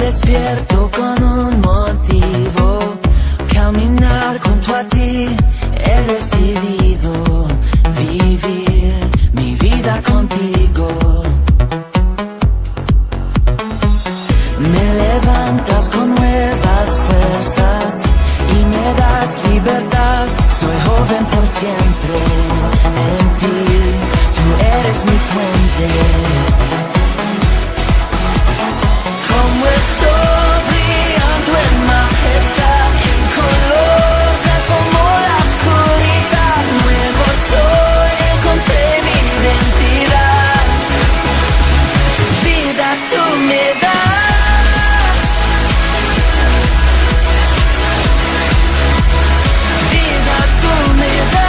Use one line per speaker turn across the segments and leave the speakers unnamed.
despierto con un motivo, caminar junto a ti. He decidido vivir mi vida contigo. Me levantas con nuevas fuerzas y me das libertad. Soy joven por siempre en ti, tú eres mi fuente. Como el sol brillando en majestad, en color transformó la oscuridad. Nuevo soy, encontré mi identidad. Vida tú me das, vida tú me das.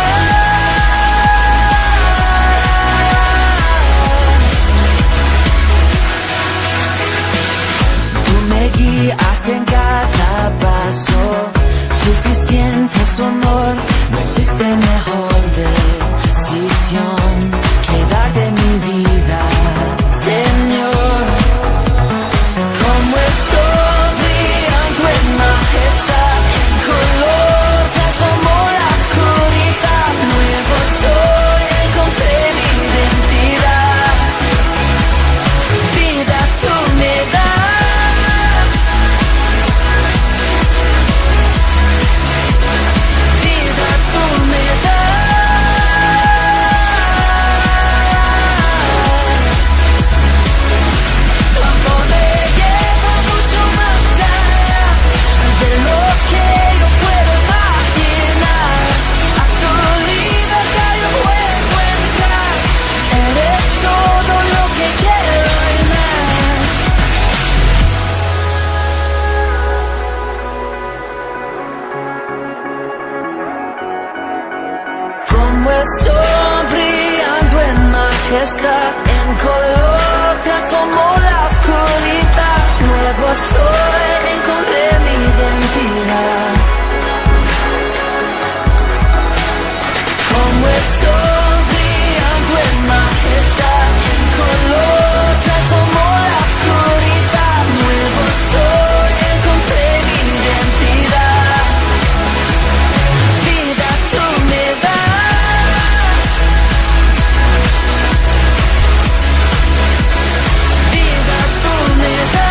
Tú me guías en cada paso, suficiente es honor, no existe mejor decisión que darte mi vida, Señor. Como el sol brillando en majestad, en color transformó la oscuridad. Nuevo soy, encontré mi identidad. Vida tú me das, vida tú me das. Tu amor me lleva mucho más allá de lo que yo puedo imaginar. A tu libertad yo puedo entrar. Eres todo lo que quiero y más. Como el sol brillando en majestad, en color transformó la oscuridad. Nuevo soy, encontré mi identidad. Como el sol brillando en majestad, en color transformó la oscuridad. Nuevo soy, encontré mi identidad. Vida tú me das, vida tú me das.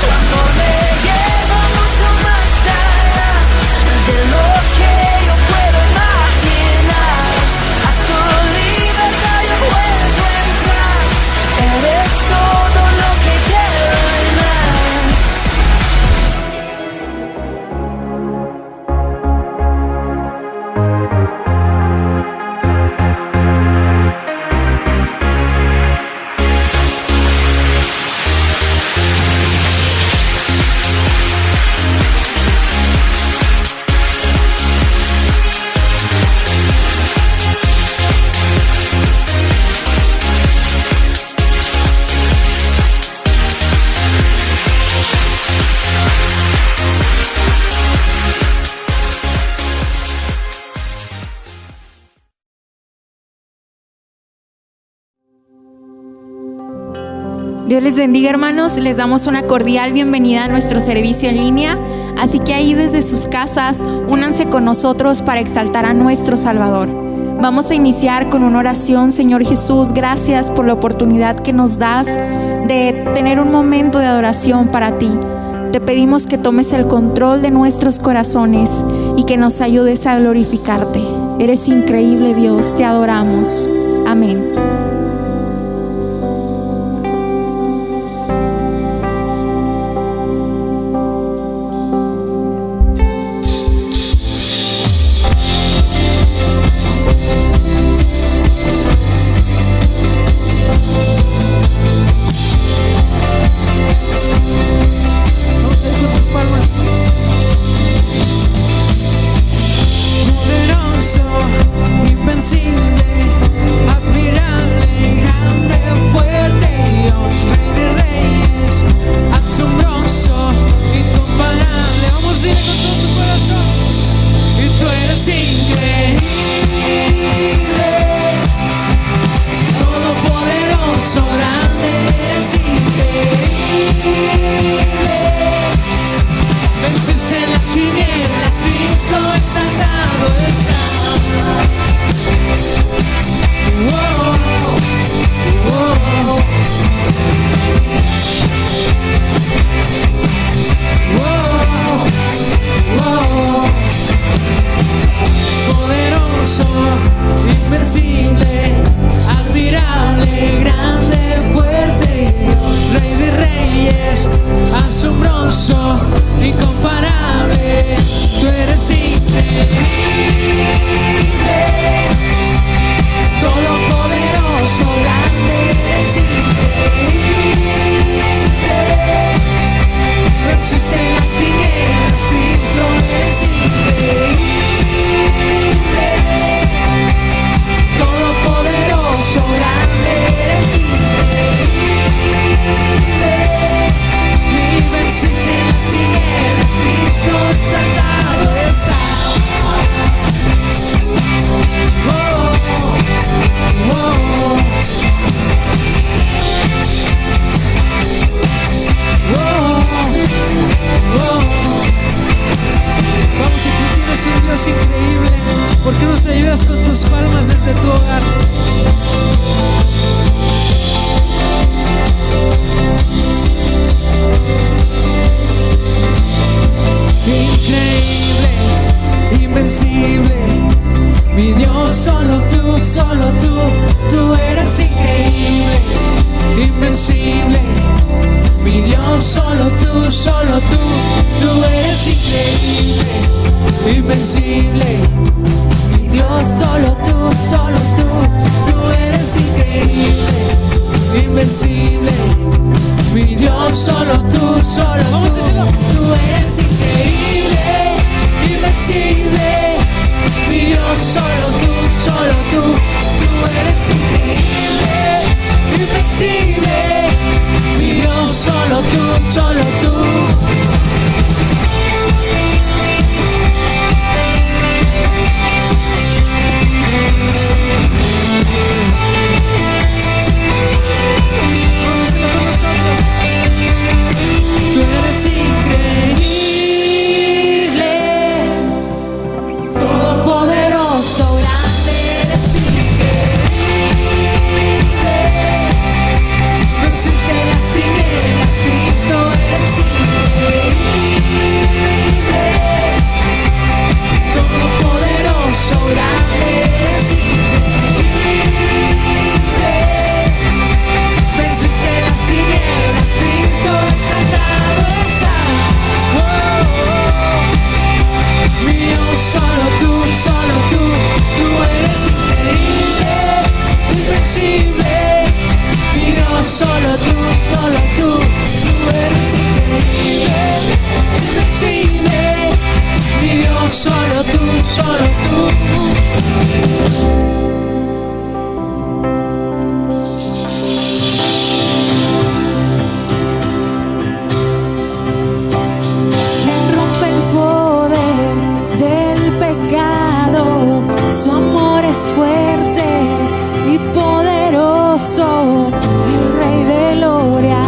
Tu amor me lleva mucho más allá de lo que yo puedo imaginar. A tu libertad yo puedo entrar. Eres todo lo que quiero y más.
Dios les bendiga, hermanos. Les damos una cordial bienvenida a nuestro servicio en línea. Así que ahí desde sus casas, únanse con nosotros para exaltar a nuestro Salvador. Vamos a iniciar con una oración. Señor Jesús, gracias por la oportunidad que nos das de tener un momento de adoración para ti. Te pedimos que tomes el control de nuestros corazones y que nos ayudes a glorificarte. Eres increíble, Dios. Te adoramos. Amén.
Poderoso, invencible, admirable, grande, fuerte, Dios, Rey de Reyes, asombroso, incomparable. Vamos a ir con todo tu corazón. Y tú eres increíble, asombroso, invencible, admirable, grande, fuerte Dios, Rey de Reyes, asombroso, incomparable, tú eres increíble, todopoderoso, grande, eres increíble, venciste las tinieblas, Cristo, eres increíble, todopoderoso, grande, eres increíble, y venciste las tinieblas, Cristo exaltado está. Vamos, si tú tienes un Dios increíble, ¿por qué no te ayudas con tus palmas desde tu hogar? Increíble, invencible, mi Dios, solo tú eres increíble, invencible, mi Dios, solo tú eres increíble, invencible, mi Dios, solo tú eres increíble, invencible, mi Dios, solo tú eres increíble, invencible, mi Dios, solo tú eres increíble, invencible, mi Dios, solo tú. Tú eres increíble, todopoderoso, grande, eres increíble, venciste las tinieblas, Cristo, eres increíble, todopoderoso, grande, eres increíble, venciste las tinieblas, Cristo exaltado está. Mi Dios, solo tú eres increíble, invencible, mi Dios, solo tú eres increíble, invencible, mi Dios, solo tú.
Quien rompe el poder del pecado, su amor es fuerte y poderoso, el Rey de gloria,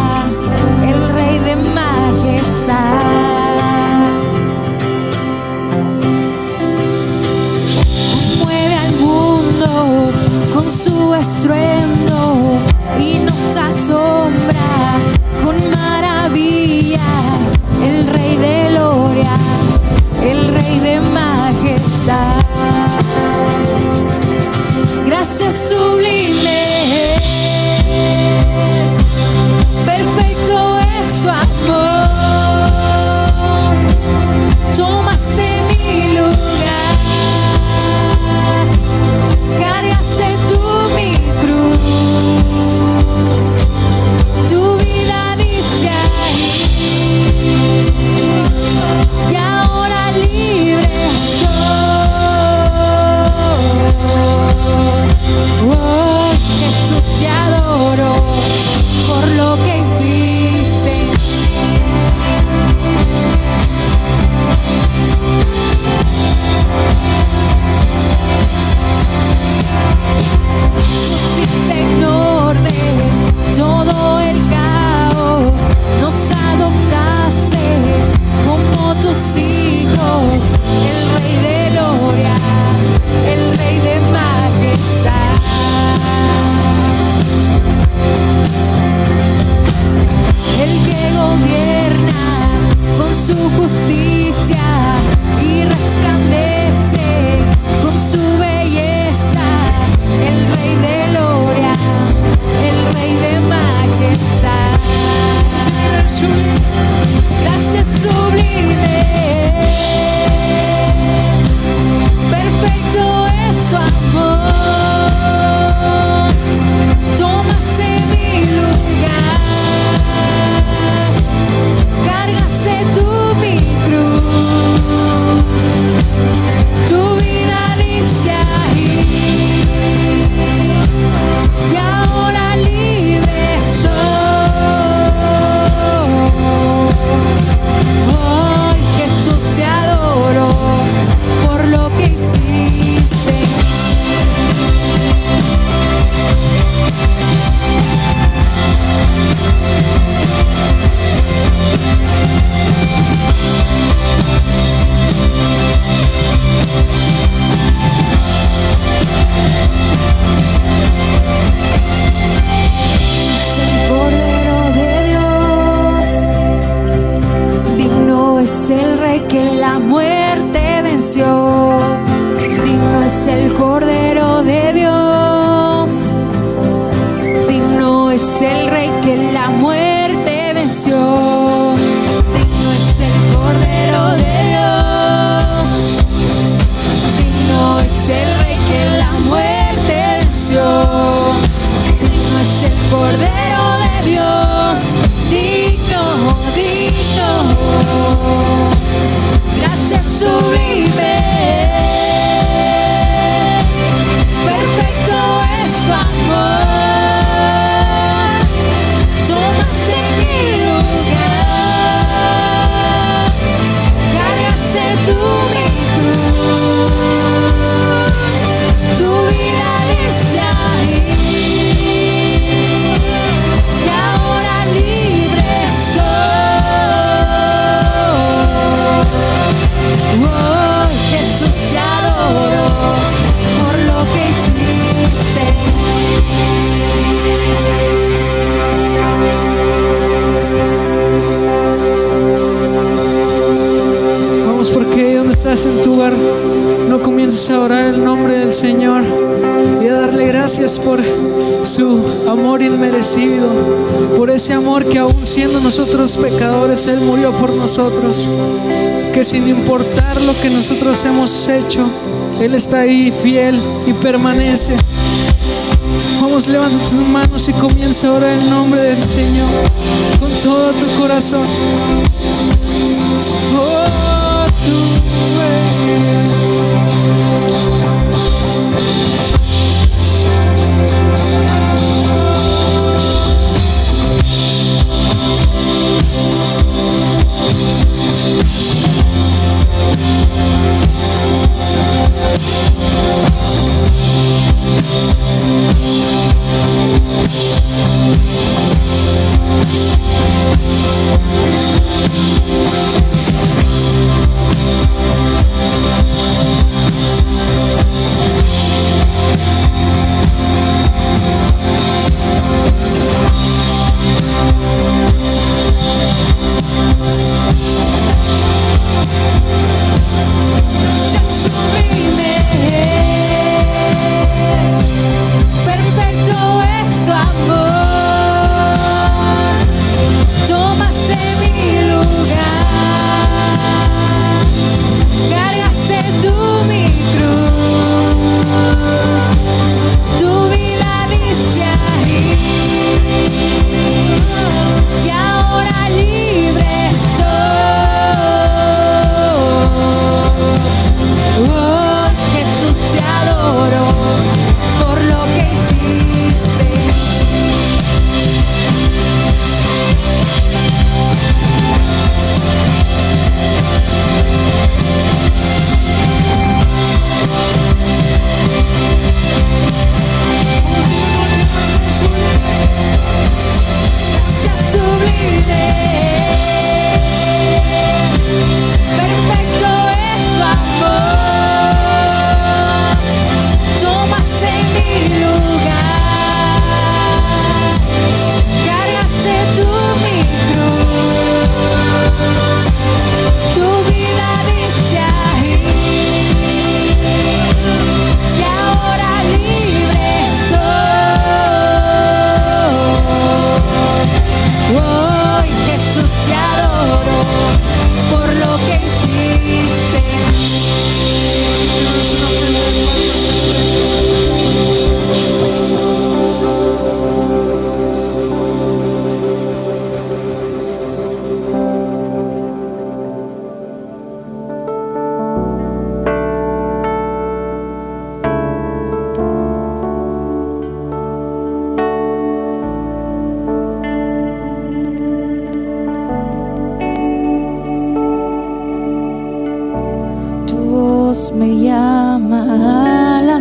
el Rey de majestad. Mueve al mundo con su estruendo y nos asombra con maravillas, el Rey de gloria, el Rey de majestad. Gracias sublimes, perfecto es su amor, tomaste mi lugar, cargaste tú mi cruz, el Rey de gloria, el Rey de majestad. Gracias sublime, perfecto es su amor. Tomaste mi lugar, cargaste tú mi cruz, tu vida diste ahí, y ahora libre soy. Hoy Jesús te adoro por lo que hiciste. Es el Cordero de Dios, digno es el Rey que la muerte venció. Digno es el Cordero de Dios, digno es el Rey que la muerte venció. Digno es el Cordero de Dios, digno es el Rey que la muerte venció. Digno es el Cordero de Dios, digno, digno. Gracias sublime, perfecto es su amor. Tomaste mi lugar, cargaste tú mi cruz, tu vida diste ahí, y ahora libre soy. Oh, Jesús te adoro por lo que hiciste.
Vamos, porque ahí donde estás en tu hogar, no comiences a orar el nombre del Señor y a darle gracias por su amor inmerecido, por ese amor que aún siendo nosotros pecadores, Él murió por nosotros, que sin importar lo que nosotros hemos hecho, Él está ahí fiel y permanece. Vamos, levanta tus manos y comienza a orar el nombre del Señor con todo tu corazón. Oh, tú eres.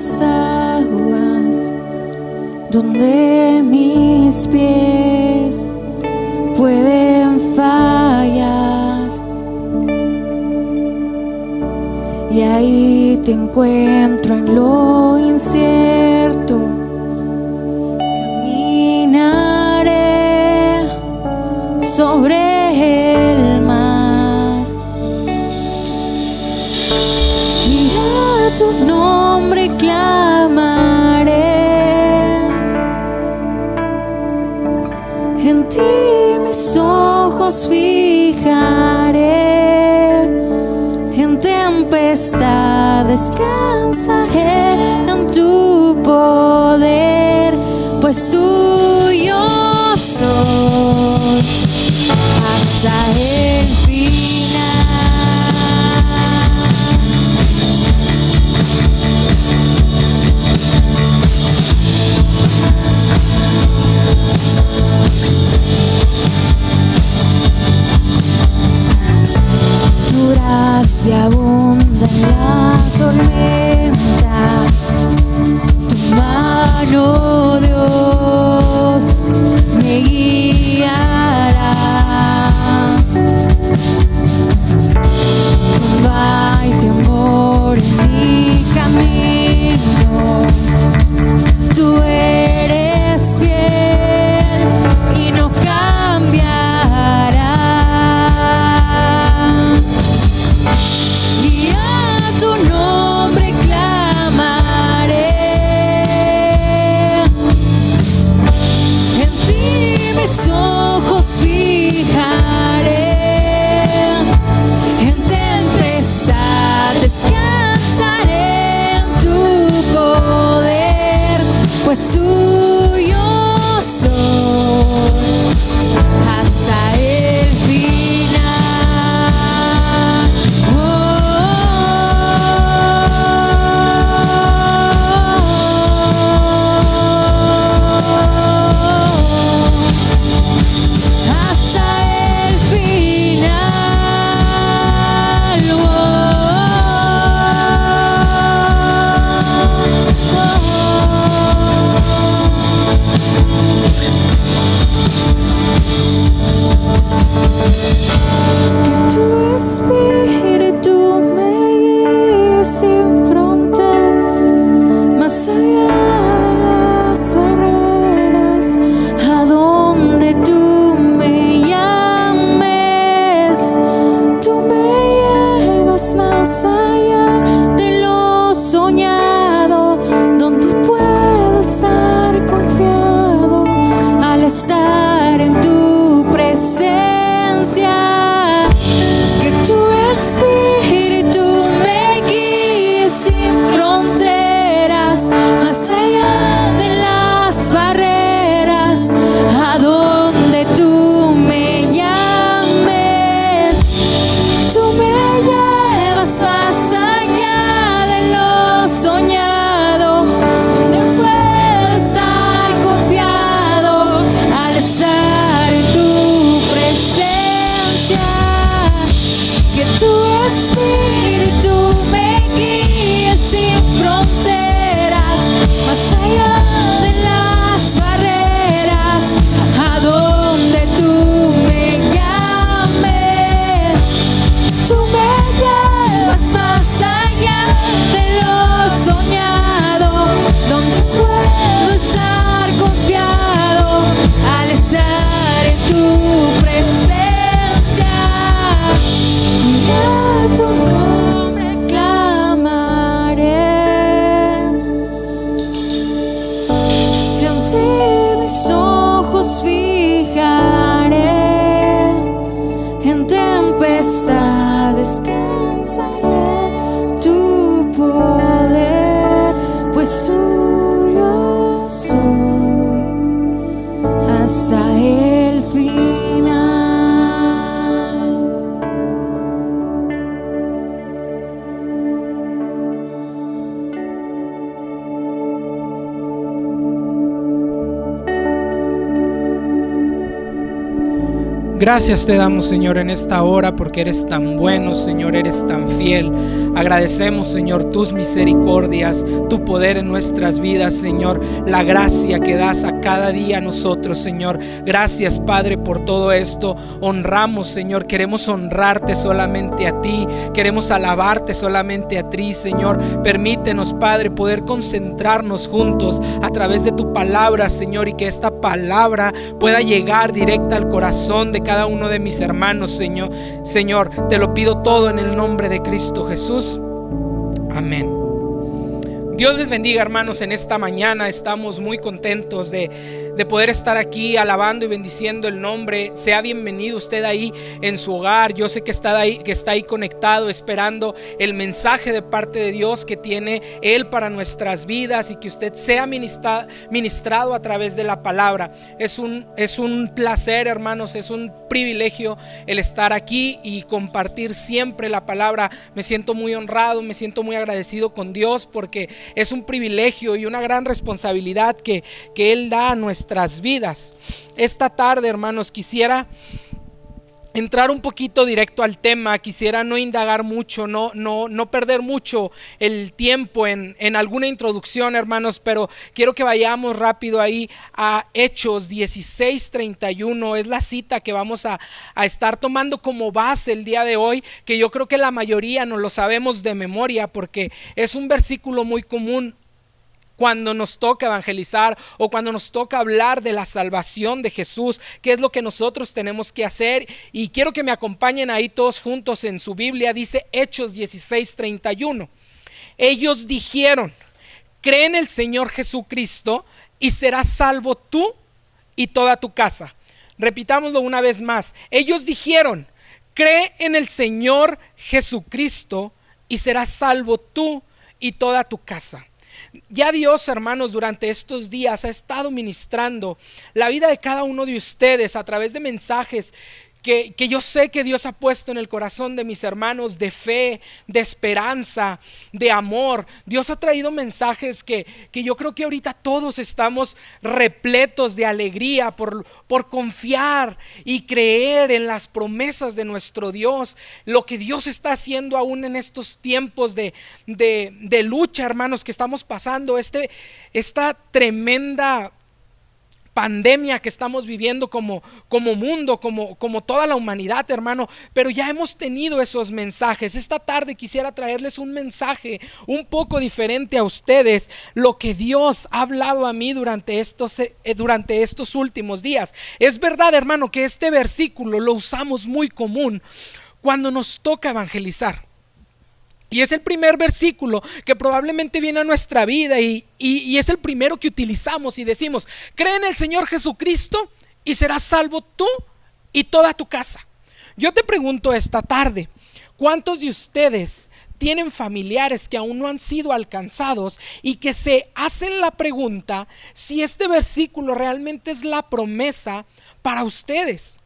las aguas donde mis pies pueden fallar, y ahí te encuentro en lo incierto. Caminaré sobre el mar y a tu nombre clamaré. En ti mis ojos fijaré, en tempestad descansaré en tu poder, pues tuyo soy hasta el final. Tu gracia abunda en la tormenta, tu mano, Dios, me guiará. No hay temor en mi camino, tú eres fiel y no cambiarás. Y a tu nombre clamaré, en ti mis ojos fijaré, en tempestad descansaré en tu poder, pues tuyo soy hasta el final. Hasta el final. Que tu espíritu me guíe sin frontera, más allá de las barreras, a donde tú me llames. Tú me llevas más allá de lo soñado, donde puedo estar confiado al estar en tu presencia. Que tu espíritu me guíe sin fronteras, más allá de las barreras, a donde tú me llames. Tú me llevas más allá de lo soñado, donde puedo estar confiado al estar en tu presencia. Que tu espíritu me guíe sin fronteras, más allá de las barreras, a donde tú me llames. Tú me llevas más allá de lo soñado, donde puedo estar confiado al estar en tu presencia. Y a tu nombre clamaré, en ti mis ojos fijaré, en tempestad descansaré tu poder, pues tuyo soy hasta el final.
Gracias te damos, Señor, en esta hora, porque eres tan bueno, Señor, eres tan fiel. Agradecemos, Señor, tus misericordias, tu poder en nuestras vidas, Señor, la gracia que das a cada día a nosotros, Señor. Gracias, Padre, por todo esto. Honramos, Señor, queremos honrarte solamente a ti, queremos alabarte solamente a ti, Señor. Permítenos, Padre, poder concentrarnos juntos a través de tu palabra, Señor, y que esta palabra pueda llegar directa al corazón de cada uno de mis hermanos, Señor. Señor, te lo pido todo en el nombre de Cristo Jesús. Amén. Dios les bendiga, hermanos. En esta mañana estamos muy contentos de poder estar aquí alabando y bendiciendo el nombre. Sea bienvenido usted ahí en su hogar. Yo sé que está ahí conectado, esperando el mensaje de parte de Dios que tiene Él para nuestras vidas, y que usted sea ministrado a través de la palabra. Es un placer, hermanos, es un privilegio el estar aquí y compartir siempre la palabra. Me siento muy honrado, me siento muy agradecido con Dios, porque es un privilegio y una gran responsabilidad que Él da a nuestras vidas. Esta tarde, hermanos, quisiera entrar un poquito directo al tema. Quisiera no indagar mucho, no perder mucho el tiempo en alguna introducción, hermanos, pero quiero que vayamos rápido ahí a Hechos 16:31. Es la cita que vamos a estar tomando como base el día de hoy, que yo creo que la mayoría no lo sabemos de memoria, porque es un versículo muy común cuando nos toca evangelizar o cuando nos toca hablar de la salvación de Jesús, qué es lo que nosotros tenemos que hacer. Y quiero que me acompañen ahí todos juntos en su Biblia. Dice Hechos 16:31. Ellos dijeron: cree en el Señor Jesucristo y serás salvo tú y toda tu casa. Repitámoslo una vez más. Ellos dijeron: cree en el Señor Jesucristo y serás salvo tú y toda tu casa. Ya Dios, hermanos, durante estos días ha estado ministrando la vida de cada uno de ustedes a través de mensajes que yo sé que Dios ha puesto en el corazón de mis hermanos, de fe, de esperanza, de amor. Dios ha traído mensajes que yo creo que ahorita todos estamos repletos de alegría por confiar y creer en las promesas de nuestro Dios, lo que Dios está haciendo aún en estos tiempos de lucha, hermanos, que estamos pasando, esta tremenda pandemia que estamos viviendo como mundo, como toda la humanidad, hermano. Pero ya hemos tenido esos mensajes. Esta tarde quisiera traerles un mensaje un poco diferente a ustedes, lo que Dios ha hablado a mí durante estos últimos días. Es verdad, hermano, que este versículo lo usamos muy común cuando nos toca evangelizar. Y es el primer versículo que probablemente viene a nuestra vida y es el primero que utilizamos y decimos: cree en el Señor Jesucristo y serás salvo tú y toda tu casa. Yo te pregunto esta tarde, ¿cuántos de ustedes tienen familiares que aún no han sido alcanzados y que se hacen la pregunta si este versículo realmente es la promesa para ustedes?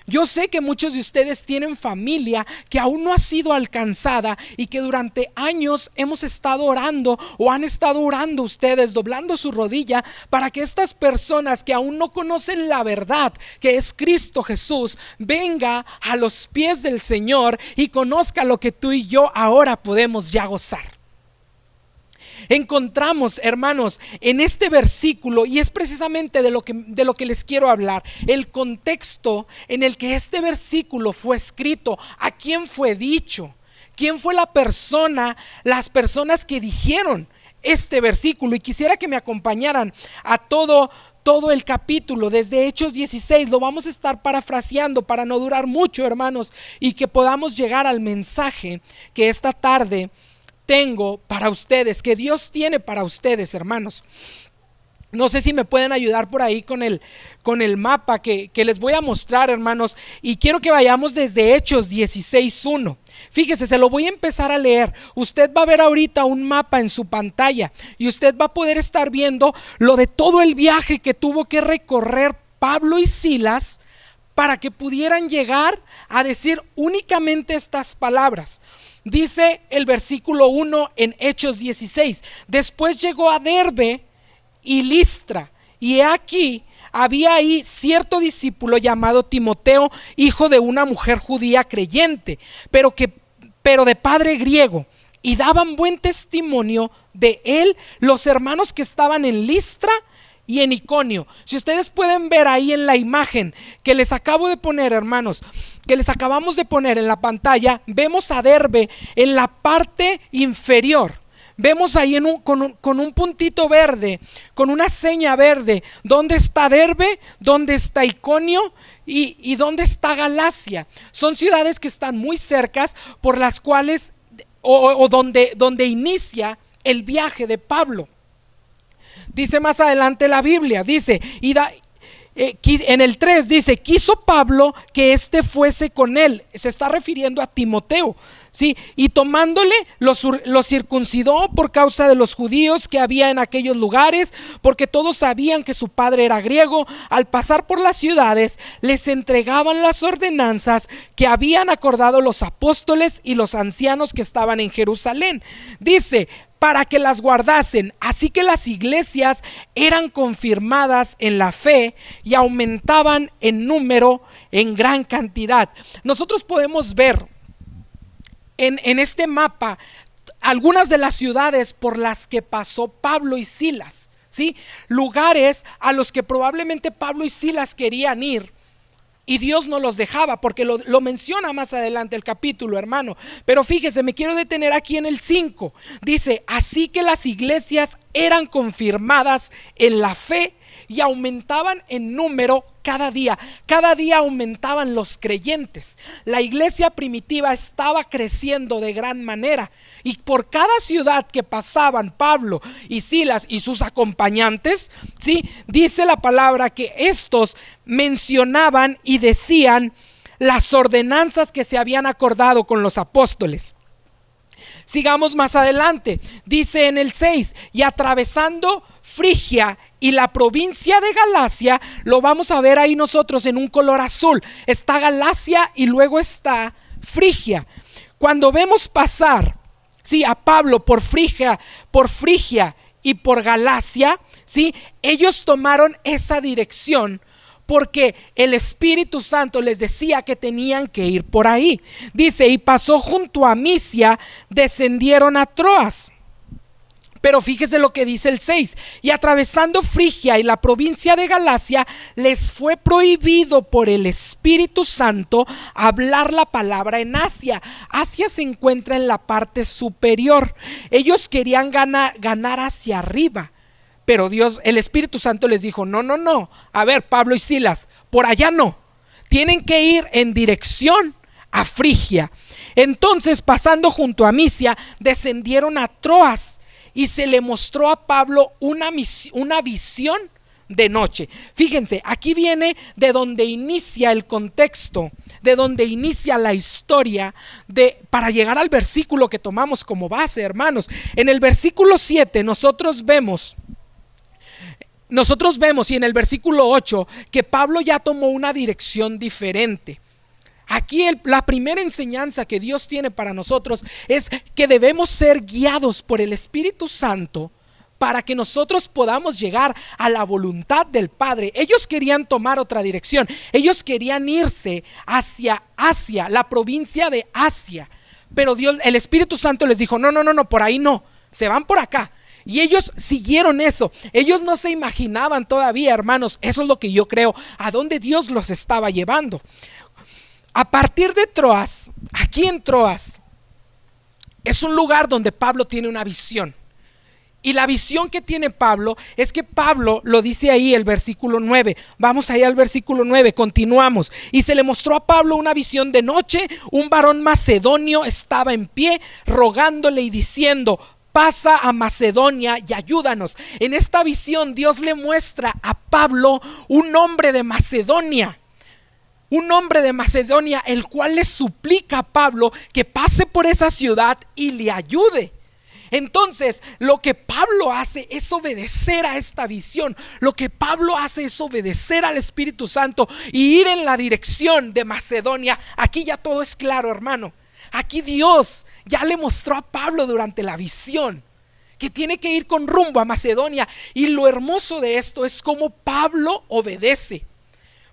Yo sé que muchos de ustedes tienen familia que aún no ha sido alcanzada y que durante años hemos estado orando, o han estado orando ustedes, doblando su rodilla, para que estas personas que aún no conocen la verdad, que es Cristo Jesús, venga a los pies del Señor y conozca lo que tú y yo ahora podemos ya gozar. Encontramos, hermanos, en este versículo, y es precisamente de lo que les quiero hablar, el contexto en el que este versículo fue escrito, a quién fue dicho, quién fue las personas que dijeron este versículo. Y quisiera que me acompañaran a todo el capítulo, desde Hechos 16. Lo vamos a estar parafraseando para no durar mucho, hermanos, y que podamos llegar al mensaje que esta tarde tengo para ustedes, que Dios tiene para ustedes, hermanos. No sé si me pueden ayudar por ahí con el mapa que les voy a mostrar, hermanos. Y quiero que vayamos desde Hechos 16:1. Fíjese, se lo voy a empezar a leer. Usted va a ver ahorita un mapa en su pantalla y usted va a poder estar viendo lo de todo el viaje que tuvo que recorrer Pablo y Silas para que pudieran llegar a decir únicamente estas palabras. Dice el versículo 1 en Hechos 16: después llegó a Derbe y Listra, y aquí había ahí cierto discípulo llamado Timoteo, hijo de una mujer judía creyente, pero de padre griego. y daban buen testimonio de él los hermanos que estaban en Listra y en Iconio. Si ustedes pueden ver ahí en la imagen que les acabo de poner, hermanos, que les acabamos de poner en la pantalla, vemos a Derbe en la parte inferior. Vemos ahí con un puntito verde, con una seña verde, dónde está Derbe, dónde está Iconio y dónde está Galacia. Son ciudades que están muy cercas, por las cuales donde inicia el viaje de Pablo. Dice más adelante la Biblia, dice, en el 3 dice, quiso Pablo que éste fuese con él. Se está refiriendo a Timoteo, ¿sí? Y tomándole lo circuncidó por causa de los judíos que había en aquellos lugares, porque todos sabían que su padre era griego. Al pasar por las ciudades les entregaban las ordenanzas que habían acordado los apóstoles y los ancianos que estaban en Jerusalén. Dice, para que las guardasen. Así que las iglesias eran confirmadas en la fe y aumentaban en número en gran cantidad. Nosotros podemos ver en este mapa algunas de las ciudades por las que pasó Pablo y Silas, ¿sí? Lugares a los que probablemente Pablo y Silas querían ir, y Dios no los dejaba, porque lo menciona más adelante el capítulo, hermano. Pero fíjese, me quiero detener aquí en el 5. Dice, así que las iglesias eran confirmadas en la fe y aumentaban en número cada día. Cada día aumentaban los creyentes. La iglesia primitiva estaba creciendo de gran manera. Y por cada ciudad que pasaban Pablo y Silas y sus acompañantes, ¿sí? Dice la palabra que estos mencionaban y decían las ordenanzas que se habían acordado con los apóstoles. Sigamos más adelante, dice en el 6, y atravesando Frigia y la provincia de Galacia, lo vamos a ver ahí nosotros en un color azul. Está Galacia y luego está Frigia. Cuando vemos pasar, sí, a Pablo por Frigia y por Galacia, sí, ellos tomaron esa dirección porque el Espíritu Santo les decía que tenían que ir por ahí. Dice, y pasó junto a Misia, descendieron a Troas. Pero fíjese lo que dice el 6, y atravesando Frigia y la provincia de Galacia, les fue prohibido por el Espíritu Santo hablar la palabra en Asia. Asia se encuentra en la parte superior. Ellos querían ganar hacia arriba, pero Dios, el Espíritu Santo les dijo, no, a ver, Pablo y Silas, por allá no, tienen que ir en dirección a Frigia. Entonces, pasando junto a Misia, descendieron a Troas, y se le mostró a Pablo una visión de noche. Fíjense, aquí viene de donde inicia el contexto, de donde inicia la historia, para llegar al versículo que tomamos como base, hermanos. En el versículo 7 nosotros vemos y en el versículo 8 que Pablo ya tomó una dirección diferente. Aquí la primera enseñanza que Dios tiene para nosotros es que debemos ser guiados por el Espíritu Santo para que nosotros podamos llegar a la voluntad del Padre. Ellos querían tomar otra dirección. Ellos querían irse hacia Asia, la provincia de Asia. Pero Dios, el Espíritu Santo les dijo, no, por ahí no, se van por acá. Y ellos siguieron eso. Ellos no se imaginaban todavía, hermanos, eso es lo que yo creo, a dónde Dios los estaba llevando. A partir de Troas, aquí en Troas, es un lugar donde Pablo tiene una visión. Y la visión que tiene Pablo es que Pablo lo dice ahí el versículo 9. Vamos ahí al versículo 9, continuamos. Y se le mostró a Pablo una visión de noche. Un varón macedonio estaba en pie rogándole y diciendo, pasa a Macedonia y ayúdanos. En esta visión Dios le muestra a Pablo un hombre de Macedonia. Un hombre de Macedonia, el cual le suplica a Pablo que pase por esa ciudad y le ayude. Entonces, lo que Pablo hace es obedecer a esta visión. Lo que Pablo hace es obedecer al Espíritu Santo y ir en la dirección de Macedonia. Aquí ya todo es claro, hermano. Aquí Dios ya le mostró a Pablo durante la visión que tiene que ir con rumbo a Macedonia. Y lo hermoso de esto es cómo Pablo obedece.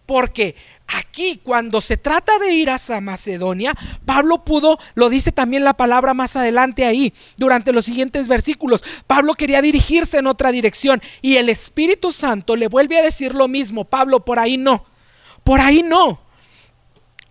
Porque aquí, cuando se trata de ir hacia Macedonia, Pablo pudo, lo dice también la palabra más adelante ahí, durante los siguientes versículos, Pablo quería dirigirse en otra dirección y el Espíritu Santo le vuelve a decir lo mismo: Pablo, por ahí no, por ahí no.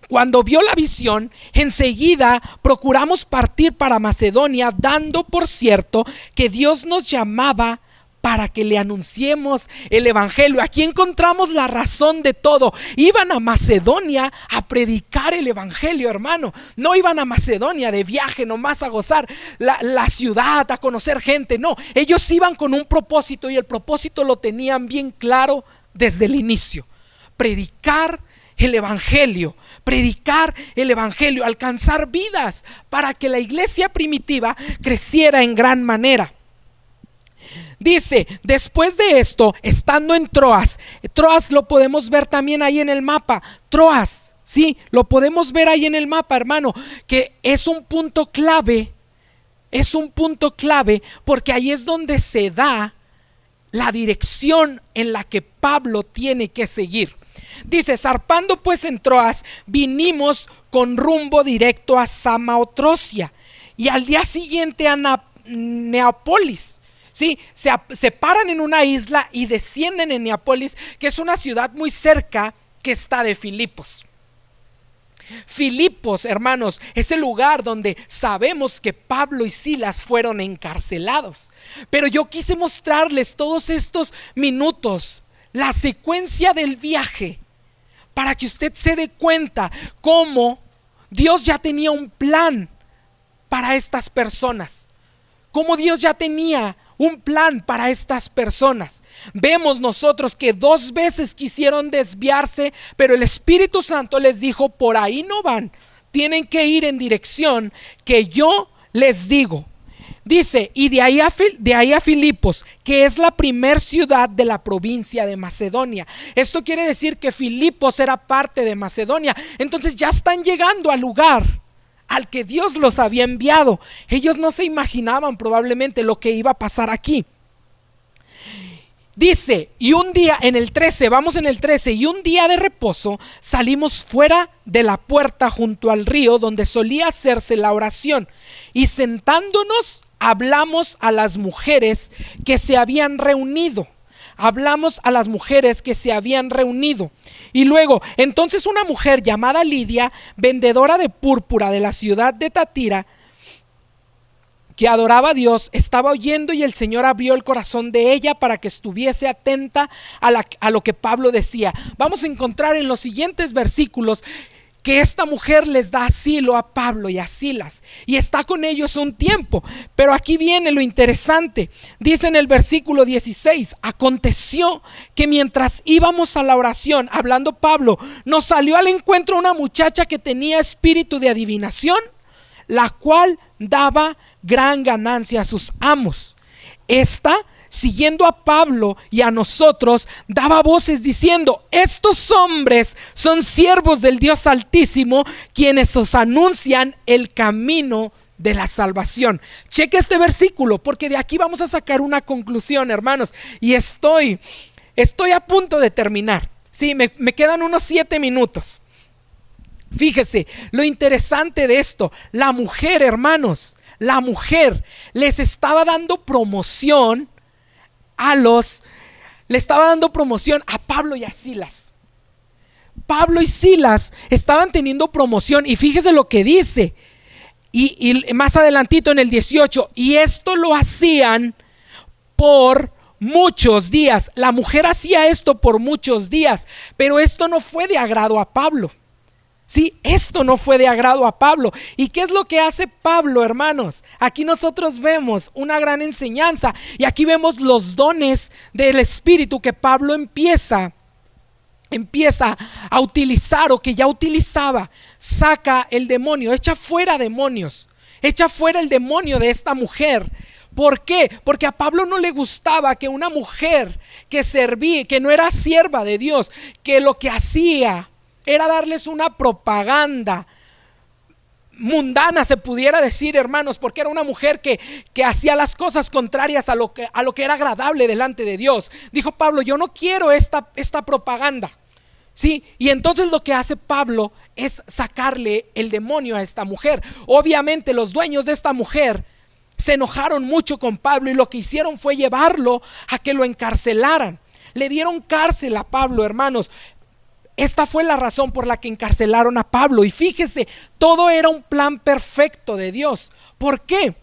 Cuando vio la visión, enseguida procuramos partir para Macedonia, dando por cierto que Dios nos llamaba para que le anunciemos el evangelio. Aquí encontramos la razón de todo. Iban a Macedonia a predicar el evangelio, hermano. No iban a Macedonia de viaje nomás a gozar la ciudad, a conocer gente. No, ellos iban con un propósito, y el propósito lo tenían bien claro desde el inicio: predicar el evangelio, alcanzar vidas para que la iglesia primitiva creciera en gran manera. Dice, después de esto, estando en Troas lo podemos ver también ahí en el mapa. Troas, sí, lo podemos ver ahí en el mapa, hermano, que es un punto clave, porque ahí es donde se da la dirección en la que Pablo tiene que seguir. Dice, zarpando pues en Troas, vinimos con rumbo directo a Samotrocia y al día siguiente a Neápolis. Sí, se paran en una isla y descienden en Neápolis, que es una ciudad muy cerca que está de Filipos. Filipos, hermanos, es el lugar donde sabemos que Pablo y Silas fueron encarcelados. Pero yo quise mostrarles todos estos minutos, la secuencia del viaje, para que usted se dé cuenta cómo Dios ya tenía un plan para estas personas, cómo Dios ya tenía un plan para estas personas. Vemos nosotros que 2 veces quisieron desviarse, pero el Espíritu Santo les dijo: por ahí no van, tienen que ir en dirección que yo les digo. Dice, y de ahí a Filipos, que es la primer ciudad de la provincia de Macedonia. Esto quiere decir que Filipos era parte de Macedonia. Entonces ya están llegando al lugar al que Dios los había enviado. Ellos no se imaginaban probablemente lo que iba a pasar aquí. Dice, y un día, en el 13, vamos en el 13, y un día de reposo salimos fuera de la puerta junto al río donde solía hacerse la oración, y sentándonos hablamos a las mujeres que se habían reunido. Y luego, entonces una mujer llamada Lidia, vendedora de púrpura de la ciudad de Tatira, que adoraba a Dios, estaba oyendo, y el Señor abrió el corazón de ella para que estuviese atenta a lo que Pablo decía. Vamos a encontrar en los siguientes versículos que esta mujer les da asilo a Pablo y a Silas y está con ellos un tiempo. Pero aquí viene lo interesante. Dice en el versículo 16: aconteció que mientras íbamos a la oración, hablando Pablo, nos salió al encuentro una muchacha que tenía espíritu de adivinación, la cual daba gran ganancia a sus amos. Esta, siguiendo a Pablo y a nosotros, daba voces diciendo: estos hombres son siervos del Dios Altísimo, quienes os anuncian el camino de la salvación. Cheque este versículo, porque de aquí vamos a sacar una conclusión, hermanos, y estoy a punto de terminar. Sí, me quedan unos 7 minutos. Fíjese lo interesante de esto. La mujer, hermanos, la mujer les estaba dando promoción le estaba dando promoción a Pablo y a Silas. Pablo y Silas estaban teniendo promoción, y fíjese lo que dice, y más adelantito en el 18: y esto lo hacían por muchos días. La mujer hacía esto por muchos días, pero esto no fue de agrado a Pablo. Sí, esto no fue de agrado a Pablo. ¿Y qué es lo que hace Pablo, hermanos? Aquí nosotros vemos una gran enseñanza, y aquí vemos los dones del Espíritu que Pablo empieza a utilizar, o que ya utilizaba. Saca el demonio, echa fuera demonios, echa fuera el demonio de esta mujer. ¿Por qué? Porque a Pablo no le gustaba que una mujer que servía, que no era sierva de Dios, que lo que hacía era darles una propaganda mundana, se pudiera decir, hermanos, porque era una mujer que hacía las cosas contrarias a lo que era agradable delante de Dios. Dijo Pablo: yo no quiero esta propaganda. Sí, y entonces lo que hace Pablo es sacarle el demonio a esta mujer. Obviamente los dueños de esta mujer se enojaron mucho con Pablo y lo que hicieron fue llevarlo a que lo encarcelaran. Le dieron cárcel a Pablo, hermanos. Esta fue la razón por la que encarcelaron a Pablo. Y fíjese, todo era un plan perfecto de Dios. ¿Por qué?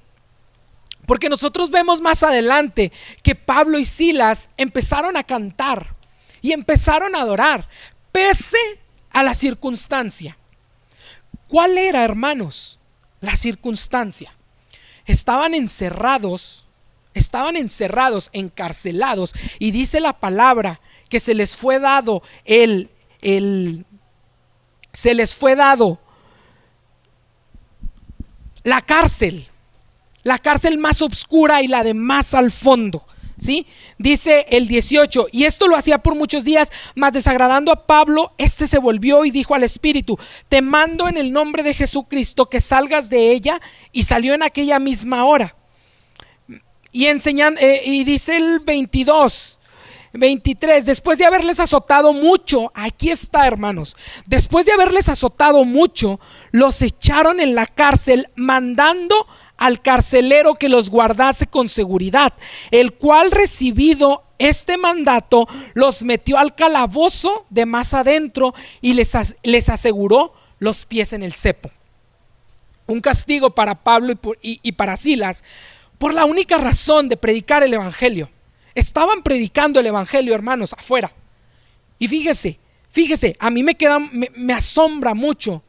Porque nosotros vemos más adelante que Pablo y Silas empezaron a cantar y empezaron a adorar, pese a la circunstancia. ¿Cuál era, hermanos, la circunstancia? Estaban encerrados, encarcelados, y dice la palabra que se les fue dado la cárcel más oscura y la de más al fondo. ¿Sí? Dice el 18, y esto lo hacía por muchos días, mas desagradando a Pablo, este se volvió y dijo al espíritu: te mando en el nombre de Jesucristo que salgas de ella, y salió en aquella misma hora. Y dice el 23, después de haberles azotado mucho, aquí está, hermanos, después de haberles azotado mucho, los echaron en la cárcel, mandando al carcelero que los guardase con seguridad, el cual, recibido este mandato, los metió al calabozo de más adentro y les aseguró los pies en el cepo. Un castigo para Pablo y para Silas por la única razón de predicar el evangelio. Estaban predicando el evangelio, hermanos, afuera. Y fíjese, a mí me asombra mucho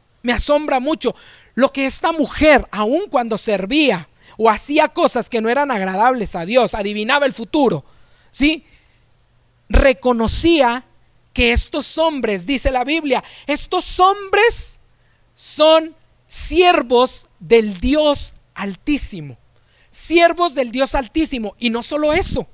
lo que esta mujer, aun cuando servía o hacía cosas que no eran agradables a Dios, adivinaba el futuro, ¿sí? Reconocía que estos hombres, dice la Biblia, estos hombres son siervos del Dios Altísimo. Siervos del Dios Altísimo. Y no solo eso,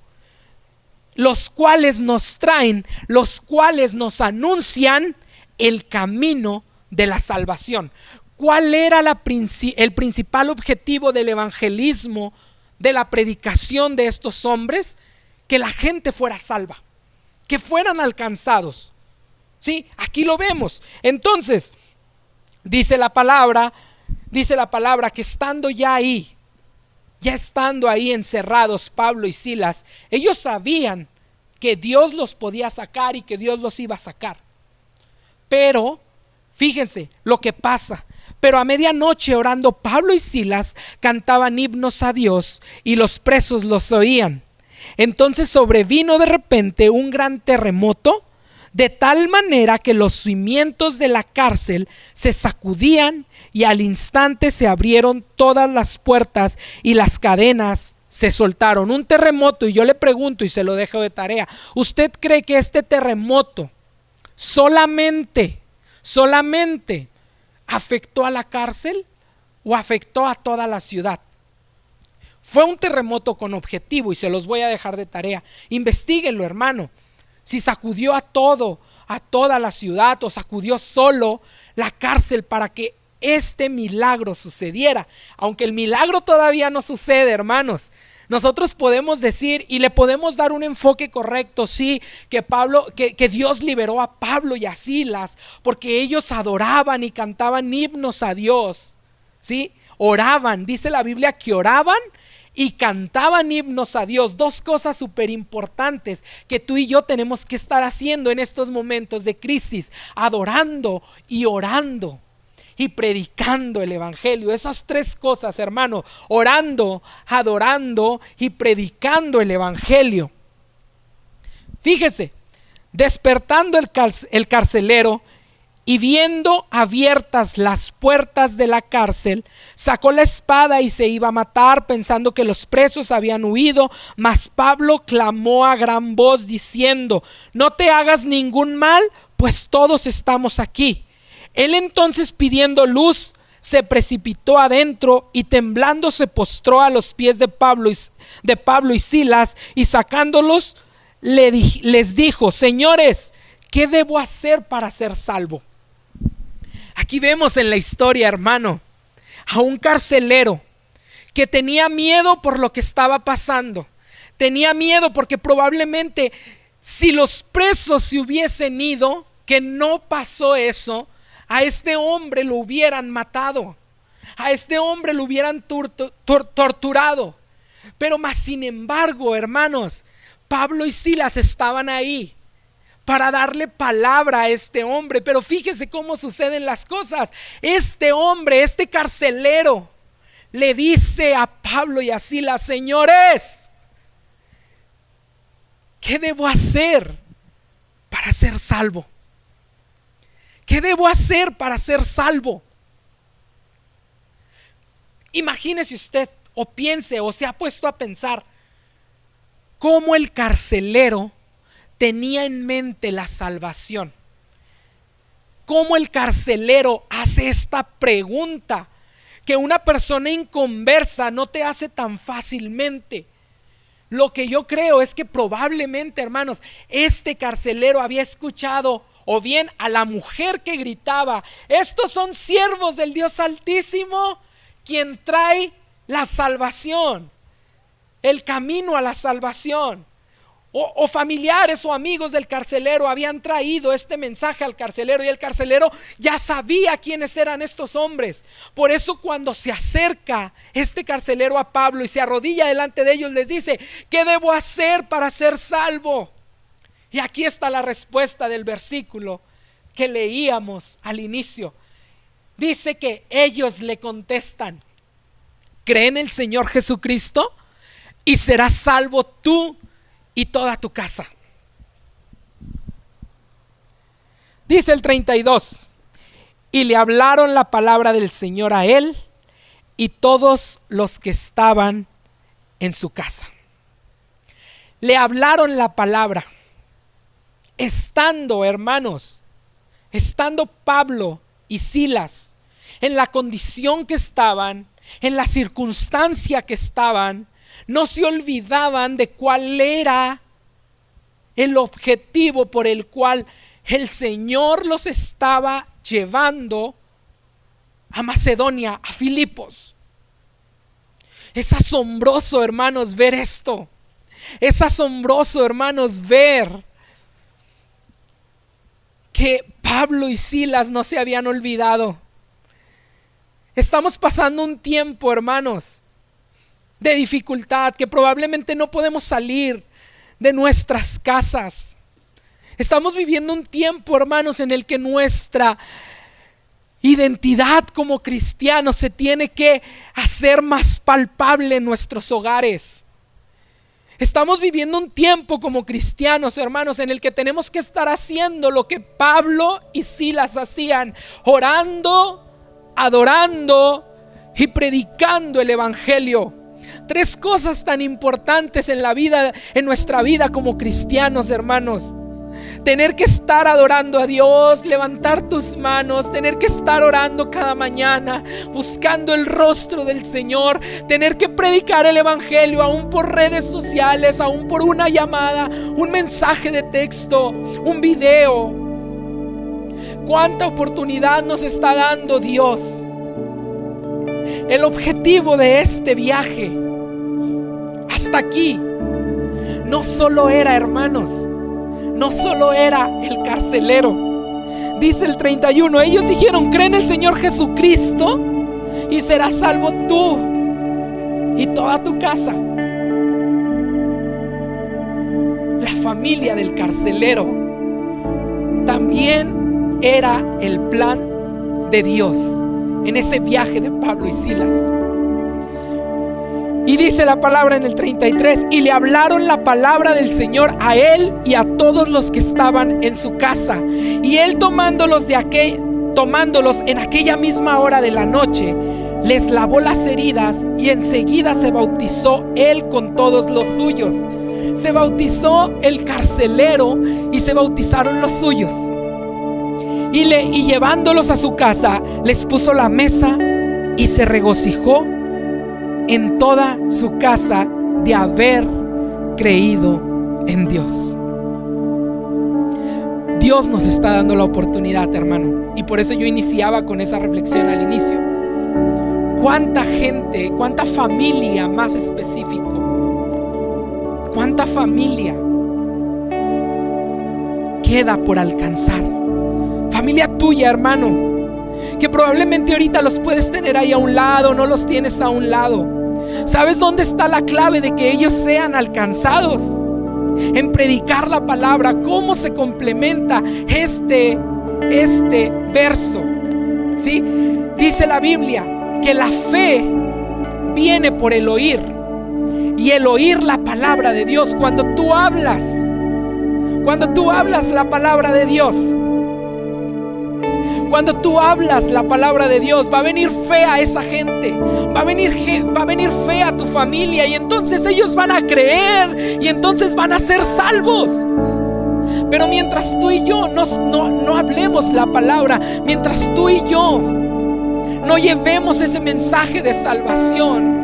los cuales nos traen, los cuales nos anuncian el camino de la salvación. ¿Cuál era el principal objetivo del evangelismo, de la predicación de estos hombres? Que la gente fuera salva, que fueran alcanzados. ¿Sí? Aquí lo vemos. Entonces, dice la palabra que estando ahí encerrados Pablo y Silas, ellos sabían que Dios los podía sacar y que Dios los iba a sacar. Pero fíjense lo que pasa. Pero a medianoche, orando, Pablo y Silas cantaban himnos a Dios y los presos los oían. Entonces sobrevino de repente un gran terremoto, de tal manera que los cimientos de la cárcel se sacudían y al instante se abrieron todas las puertas y las cadenas se soltaron. Un terremoto, y yo le pregunto y se lo dejo de tarea: ¿usted cree que este terremoto solamente afectó a la cárcel o afectó a toda la ciudad? Fue un terremoto con objetivo y se los voy a dejar de tarea. Investíguenlo, hermano. Si sacudió a toda la ciudad, o sacudió solo la cárcel para que este milagro sucediera. Aunque el milagro todavía no sucede, hermanos, nosotros podemos decir y le podemos dar un enfoque correcto, sí, que Dios liberó a Pablo y a Silas porque ellos adoraban y cantaban himnos a Dios, ¿sí? Oraban, dice la Biblia que oraban y cantaban himnos a Dios. Dos cosas súper importantes que tú y yo tenemos que estar haciendo en estos momentos de crisis: adorando y orando y predicando el evangelio. Esas tres cosas, hermano: orando, adorando y predicando el evangelio. Fíjese, despertando el carcelero y viendo abiertas las puertas de la cárcel, sacó la espada y se iba a matar, pensando que los presos habían huido. Mas Pablo clamó a gran voz diciendo: no te hagas ningún mal, pues todos estamos aquí. Él entonces, pidiendo luz, se precipitó adentro y temblando se postró a los pies de Pablo y Silas, y sacándolos les dijo: señores, ¿qué debo hacer para ser salvo? Aquí vemos en la historia, hermano, a un carcelero que tenía miedo por lo que estaba pasando. Tenía miedo porque probablemente si los presos se hubiesen ido, que no pasó eso, a este hombre lo hubieran matado, a este hombre lo hubieran torturado. Pero más sin embargo, hermanos, Pablo y Silas estaban ahí para darle palabra a este hombre. Pero fíjese cómo suceden las cosas. Este hombre, este carcelero, le dice a Pablo y a Silas: señores, ¿qué debo hacer para ser salvo? ¿Qué debo hacer para ser salvo? Imagínese usted, o piense, o se ha puesto a pensar cómo el carcelero tenía en mente la salvación. Cómo el carcelero hace esta pregunta que una persona inconversa no te hace tan fácilmente. Lo que yo creo es que probablemente, hermanos, este carcelero había escuchado o bien a la mujer que gritaba: estos son siervos del Dios Altísimo, quien trae la salvación, el camino a la salvación. O familiares o amigos del carcelero habían traído este mensaje al carcelero, y el carcelero ya sabía quiénes eran estos hombres. Por eso cuando se acerca este carcelero a Pablo y se arrodilla delante de ellos, les dice: ¿qué debo hacer para ser salvo? Y aquí está la respuesta del versículo que leíamos al inicio. Dice que ellos le contestan: cree en el Señor Jesucristo y serás salvo tú y toda tu casa. Dice el 32: y le hablaron la palabra del Señor a él y todos los que estaban en su casa. Le hablaron la palabra. Estando, hermanos, estando Pablo y Silas en la condición que estaban, en la circunstancia que estaban, no se olvidaban de cuál era el objetivo por el cual el Señor los estaba llevando a Macedonia, a Filipos. Es asombroso, hermanos, ver esto. Es asombroso, hermanos, ver que Pablo y Silas no se habían olvidado. Estamos pasando un tiempo, hermanos, de dificultad, que probablemente no podemos salir de nuestras casas. Estamos viviendo un tiempo, hermanos, en el que nuestra identidad como cristianos se tiene que hacer más palpable en nuestros hogares. Estamos viviendo un tiempo como cristianos, hermanos, en el que tenemos que estar haciendo lo que Pablo y Silas hacían: orando, adorando y predicando el evangelio. Tres cosas tan importantes en la vida, en nuestra vida como cristianos, hermanos: tener que estar adorando a Dios, levantar tus manos, tener que estar orando cada mañana, buscando el rostro del Señor, tener que predicar el evangelio aún por redes sociales, aún por una llamada, un mensaje de texto, un video. ¿Cuánta oportunidad nos está dando Dios? El objetivo de este viaje hasta aquí no solo era, hermanos, no solo era el carcelero. Dice el 31: ellos dijeron: cree en el Señor Jesucristo y serás salvo tú y toda tu casa. La familia del carcelero también era el plan de Dios en ese viaje de Pablo y Silas. Y dice la palabra en el 33: y le hablaron la palabra del Señor a él y a todos los que estaban en su casa. Y él tomándolos en aquella misma hora de la noche, les lavó las heridas, y enseguida se bautizó él con todos los suyos. Se bautizó el carcelero y se bautizaron los suyos. Y llevándolos a su casa, les puso la mesa y se regocijó en toda su casa de haber creído en Dios. Dios nos está dando la oportunidad, hermano, y por eso yo iniciaba con esa reflexión al inicio. ¿Cuánta gente, cuánta familia más específico, cuánta familia queda por alcanzar? tuya, hermano, que probablemente ahorita los puedes tener ahí a un lado, no los tienes a un lado. ¿Sabes dónde está la clave de que ellos sean alcanzados? En predicar la palabra. ¿Cómo se complementa este verso? ¿Sí? Dice la Biblia que la fe viene por el oír, y el oír la palabra de Dios. Cuando tú hablas la palabra de Dios, cuando tú hablas la palabra de Dios, va a venir fe a esa gente, va a venir fe a tu familia, y entonces ellos van a creer, y entonces van a ser salvos. Pero mientras tú y yo no hablemos la palabra, mientras tú y yo no llevemos ese mensaje de salvación,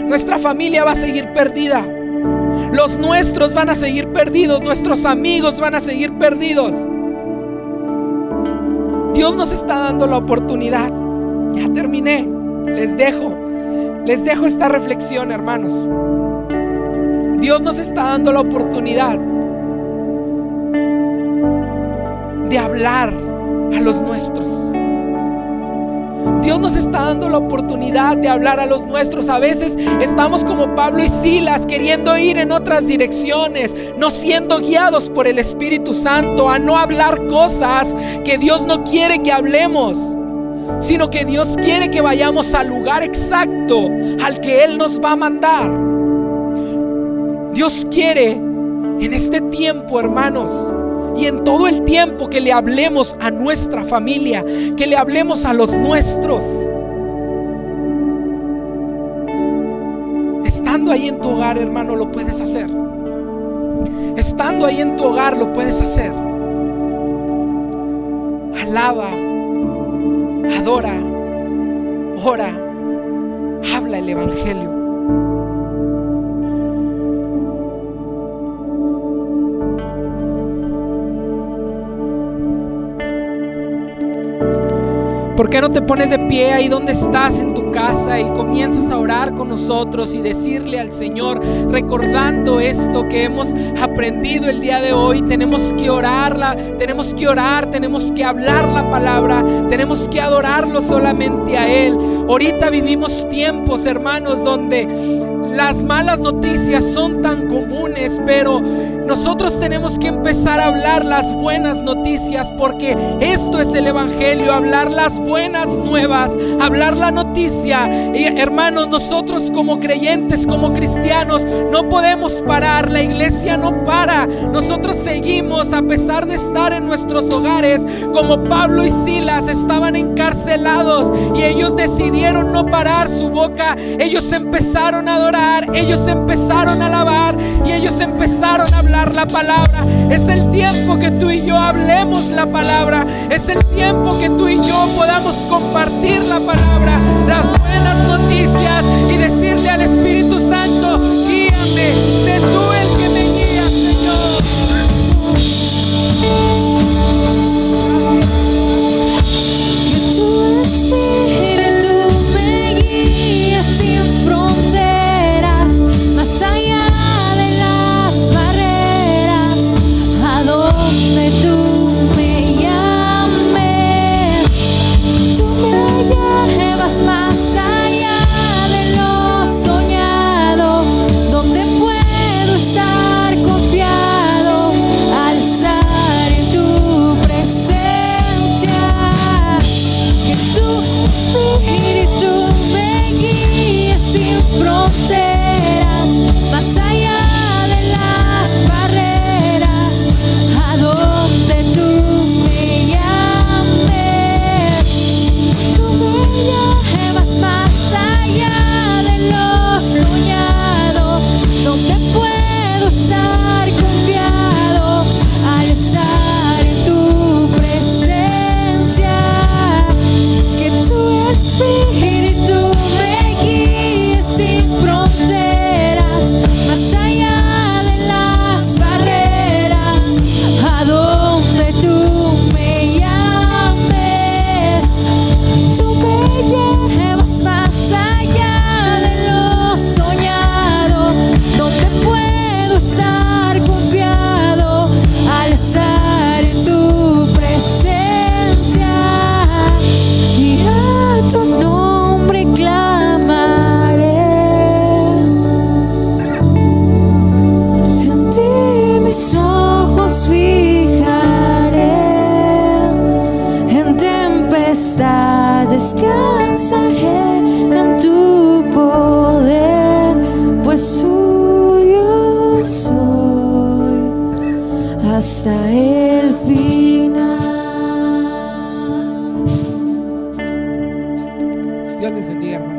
nuestra familia va a seguir perdida, los nuestros van a seguir perdidos, nuestros amigos van a seguir perdidos. Dios nos está dando la oportunidad. Ya terminé. Les dejo esta reflexión, hermanos. Dios nos está dando la oportunidad de hablar a los nuestros. Dios nos está dando la oportunidad de hablar a los nuestros. A veces estamos como Pablo y Silas, queriendo ir en otras direcciones, no siendo guiados por el Espíritu Santo a no hablar cosas que Dios no quiere que hablemos, sino que Dios quiere que vayamos al lugar exacto al que Él nos va a mandar. Dios quiere en este tiempo, hermanos, y en todo el tiempo, que le hablemos a nuestra familia, que le hablemos a los nuestros. Estando ahí en tu hogar, hermano, lo puedes hacer. Estando ahí en tu hogar, lo puedes hacer. Alaba, adora, ora, habla el evangelio. ¿Por qué no te pones de pie ahí donde estás en tu casa y comienzas a orar con nosotros y decirle al Señor, recordando esto que hemos aprendido el día de hoy? Tenemos que orarla, tenemos que orar, tenemos que hablar la palabra, tenemos que adorarlo solamente a Él. Ahorita vivimos tiempos, hermanos, donde las malas noticias son tan comunes, pero nosotros tenemos que empezar a hablar las buenas noticias, porque esto es el evangelio, hablar las buenas nuevas, hablar la noticia. Y hermanos, nosotros como creyentes, como cristianos, no podemos parar. La iglesia no para. Nosotros seguimos, a pesar de estar en nuestros hogares, como Pablo y Silas estaban encarcelados y ellos decidieron no parar su boca. Ellos empezaron a adorar, ellos empezaron a alabar y ellos empezaron a hablar la palabra. Es el tiempo que tú y yo hablemos la palabra. Es el tiempo que tú y yo podamos compartir la palabra, las buenas noticias, y decirle al Espíritu Santo, guíame, sé tú el que me guía, Señor.
Que tu Espíritu me guíe sin fronteras, más allá de las barreras, a donde tú me llames. Tú me llevas más allá de lo soñado, donde puedo estar hasta el final.
Dios les bendiga, hermano.